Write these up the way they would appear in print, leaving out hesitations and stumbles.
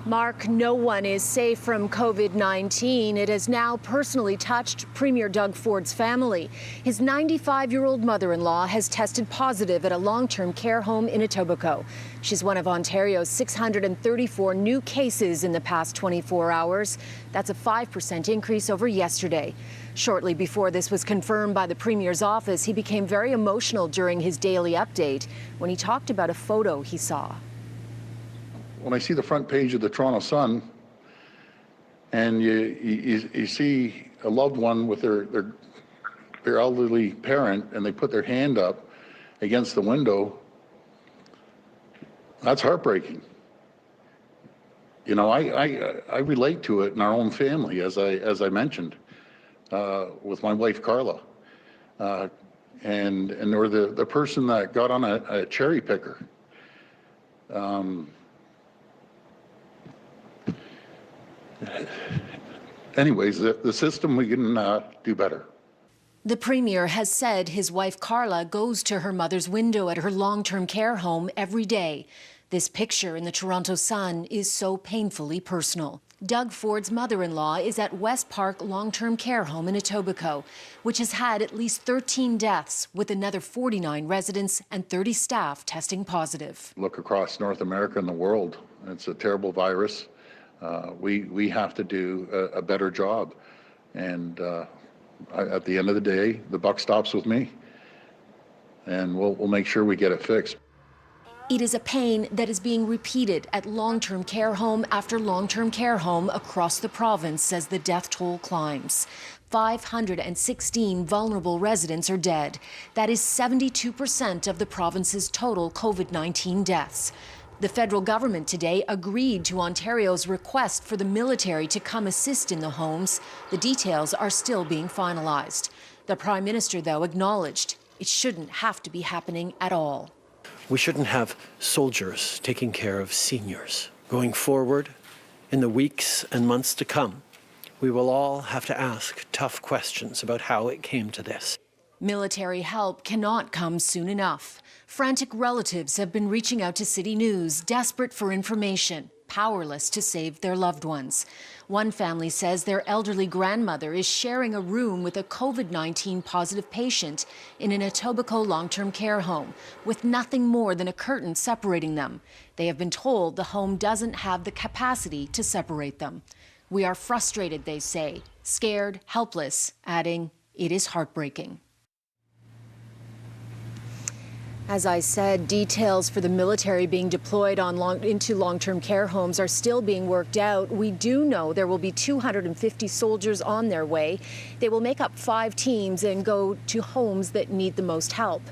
Mark, no one is safe from COVID-19. It has now personally touched Premier Doug Ford's family. His 95-year-old mother-in-law has tested positive at a long-term care home in Etobicoke. She's one of Ontario's 634 new cases in the past 24 hours. That's a 5% increase over yesterday. Shortly before this was confirmed by the Premier's office, he became very emotional during his daily update when he talked about a photo he saw. When I see the front page of the Toronto Sun and you see a loved one with their elderly parent and they put their hand up against the window, that's heartbreaking. You know, I relate to it in our own family, as I mentioned, with my wife Carla, or the person that got on a cherry picker. Anyways, the system, we can do better. The Premier has said his wife Carla goes to her mother's window at her long-term care home every day. This picture in the Toronto Sun is so painfully personal. Doug Ford's mother-in-law is at West Park Long-Term Care Home in Etobicoke, which has had at least 13 deaths, with another 49 residents and 30 staff testing positive. Look across North America and the world. It's a terrible virus. We have to do a better job. And at the end of the day, the buck stops with me. And we'll make sure we get it fixed. It is a pain that is being repeated at long-term care home after long-term care home across the province as the death toll climbs. 516 vulnerable residents are dead. That is 72% of the province's total COVID-19 deaths. The federal government today agreed to Ontario's request for the military to come assist in the homes. The details are still being finalized. The Prime Minister, though, acknowledged it shouldn't have to be happening at all. We shouldn't have soldiers taking care of seniors. Going forward, in the weeks and months to come, we will all have to ask tough questions about how it came to this. Military help cannot come soon enough. Frantic relatives have been reaching out to CityNews, desperate for information, powerless to save their loved ones. One family says their elderly grandmother is sharing a room with a COVID-19 positive patient in an Etobicoke long-term care home, with nothing more than a curtain separating them. They have been told the home doesn't have the capacity to separate them. We are frustrated, they say, scared, helpless, adding, it is heartbreaking. As I said, details for the military being deployed into long-term care homes are still being worked out. We do know there will be 250 soldiers on their way. They will make up 5 teams and go to homes that need the most help.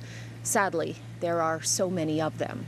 Sadly, there are so many of them.